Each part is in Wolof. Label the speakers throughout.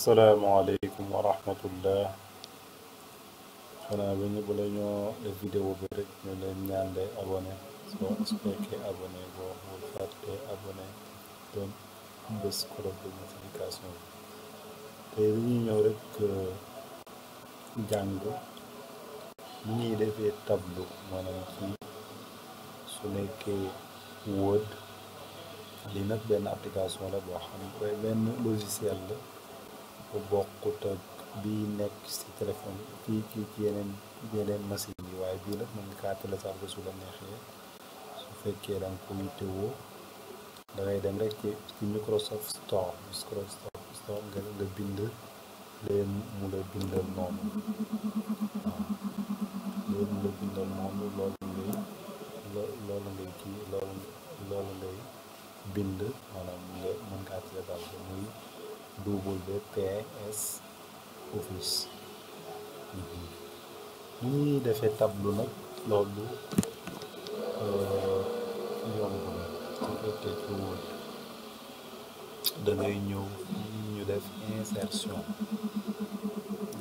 Speaker 1: asalaamaaleykum wa rahmatullah. xanaa ba ñu bala ñoo def vidéo bi rek ñu leen ñaan lay abonné su fekkee abonné boo bul fàtte abonné doon bés cloche de notification bi tey dañuy ñëw rek jàng ni ñuy defee tableau maanaam ci su nekkee Word li nag benn application la boo xam ne benn logiciel la bu bokkut ak bii nekk ci téléphone fii ci yeneen machine yi waaye bii nag mën nga kaa télécharger su la neexee su fekkee da nga ko yittewoo da ngay dem rek ci Microsoft Store nga bind leen mu la bindal noonu leen mu la bindal noonu loolu ngay bind maanaam nga mën kaa télécharger muy WPS Office. ni ñuy defee tableau nag loolu yomb na su fekkee ci Word da ngay ñëw ñu def insertion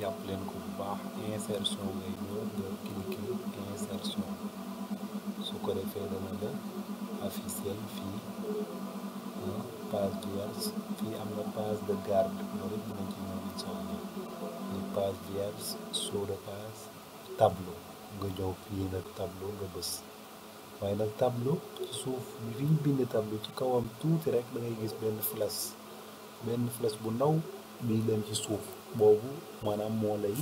Speaker 1: jàpp leen ko bu baax insertion ngay ñëw nga cliquer insertion su ko defee dana la officiel fii page vierge fii am na page de garde loolu dinañ ci ñëw incha allah ni page vierge saut de page tableau nga ñëw fii nag tableau nga bës waaye nag tableau ci suuf bi fi ñu bind tableau ci kawam tuuti rek da ngay gis benn flèche bu ndaw bii leen ci suuf boobu maanaam moo lay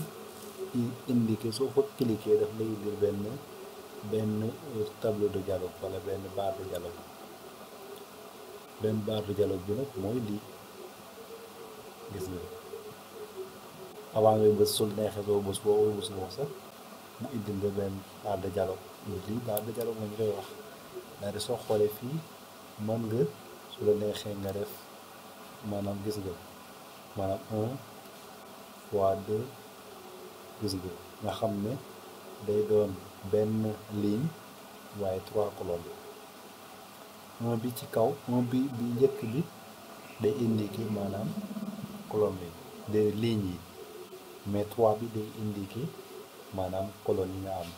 Speaker 1: indiqué soo fa cliquer daf lay indil benn tableau de dialogue wala benn barre de dialogue bi nag mooy lii gis nga avant ngay bës sul neexee soo bës boo bës wax sax mu indil nga benn barre de dialogue lii barre de dialogue nga ñu koy wax daal di soo xoolee fii mën nga su la neexee nga def maanaam gis nga maanaam 1 × 2 gis nga xam ne day doon benn ligne waaye 3 colonnes un bi ci kaw bi njëkk bi day indiqué maanaam colonne bi de ligne yi mais 3 bi day indiqué maanaam colonne yi nga am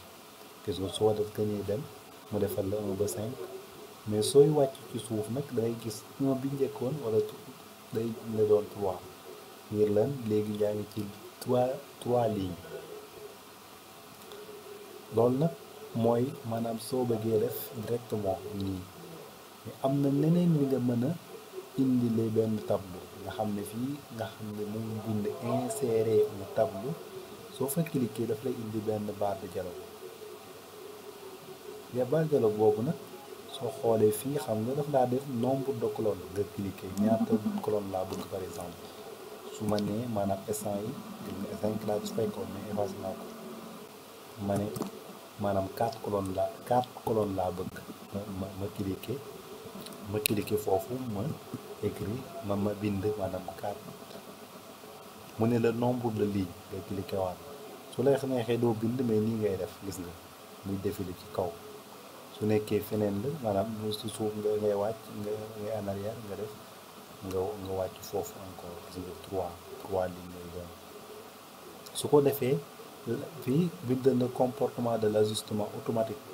Speaker 1: gis nga soo def gañee dem mu defal la 1 ba 5 mais sooy wàcc ci suuf nag dangay gis 1 bi njëkkoon wala day la doon 3 ngir lan léegi yaa ngi ci 3 lignes loolu nag mooy maanaam soo bëggee def directement nii mais am na neneen li nga mën a indile benn tableau nga xam ne fii nga xam ne mu bind insérer un tableau soo fa cliquer daf lay indi benn barre de dialogue barre de dialogue boobu nag soo xoolee fii xam nga daf laa def nombre de colonnes nga cliquer ñaata colonne laa bëgg par exemple su ma nee maanaam instant yi instant yi laa gis fekkoon mais effacé naa ko ma ne maanaam 4 colonnes laa bëgg ma cliquer foofu ma écrit ma bind maanaam 4 mu ne la nombre de lignes nga cliquer waat su lay neexee doo bind mais nii ngay def gis nga muy défilé ci kaw su nekkee feneen la maanaam mu si suuf ngay wàcc ngay en arrière nga def nga wàcc foofu encore gis nga 3 lignes ngay doon su ko defee fii bind na comportement de l'ajustement automatique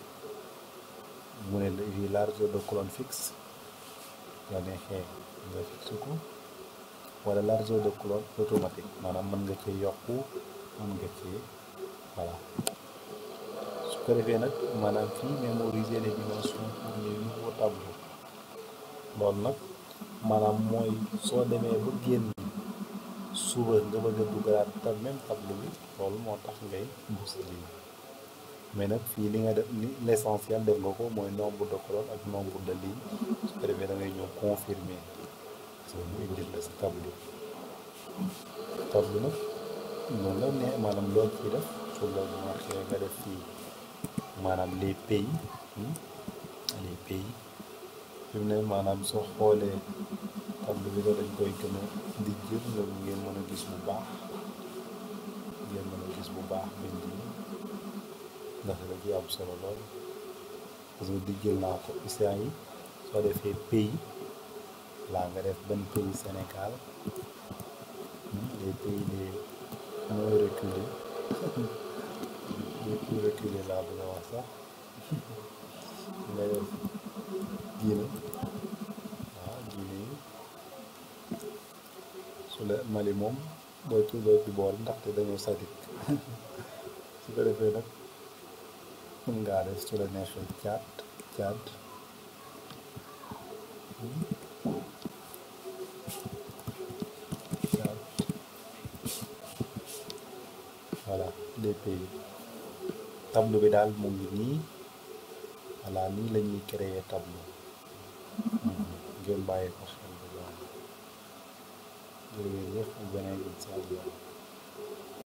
Speaker 1: mu ne la fii largeur de colonne fixe nga neexee nga fixe ko wala largeur de colonne automatique maanaam mën nga cee yokku mën nga cee voilà su ko defee nag maanaam fii mémoriser les dimensions pour les nouveaux tableaux loolu nag maanaam mooy soo demee ba génn suba nga bëgg a dugalaat même tableau bi loolu moo tax ngay bës lii mais nag fii li nga def l'essentiel def nga ko mooy nombre de colonnes ak nombre de lignes su ko defee da ngay ñëw confirmer parce que mu indil la sa tableau nag noonu la ne maanaam loolu ci def su la marqué nga def fii maanaam les pays fi mu ne maanaam soo xoolee tableau bi da dañ koy gën a di jël nga ngeen mën a gis bu baax bind yi ndax da ci am solo lool parce que di jël naa ko isaan yi soo defee pays laa nga def ban pays Sénégal pays mooy reculer les plus reculés laa bëgg a wax sax nga def Guinée waaw Guinée yi su la Mali moom doo ci bool ndaxte dañoo sadik su ko defee nag mën ngaa def su la neexee Tchad Tchad voilà les pays tableau bi daal mu ngi nii voilà nii la ñuy créer tableau ngeen bàyyi ko xel bu baax jërëjëf bu beneen incha allah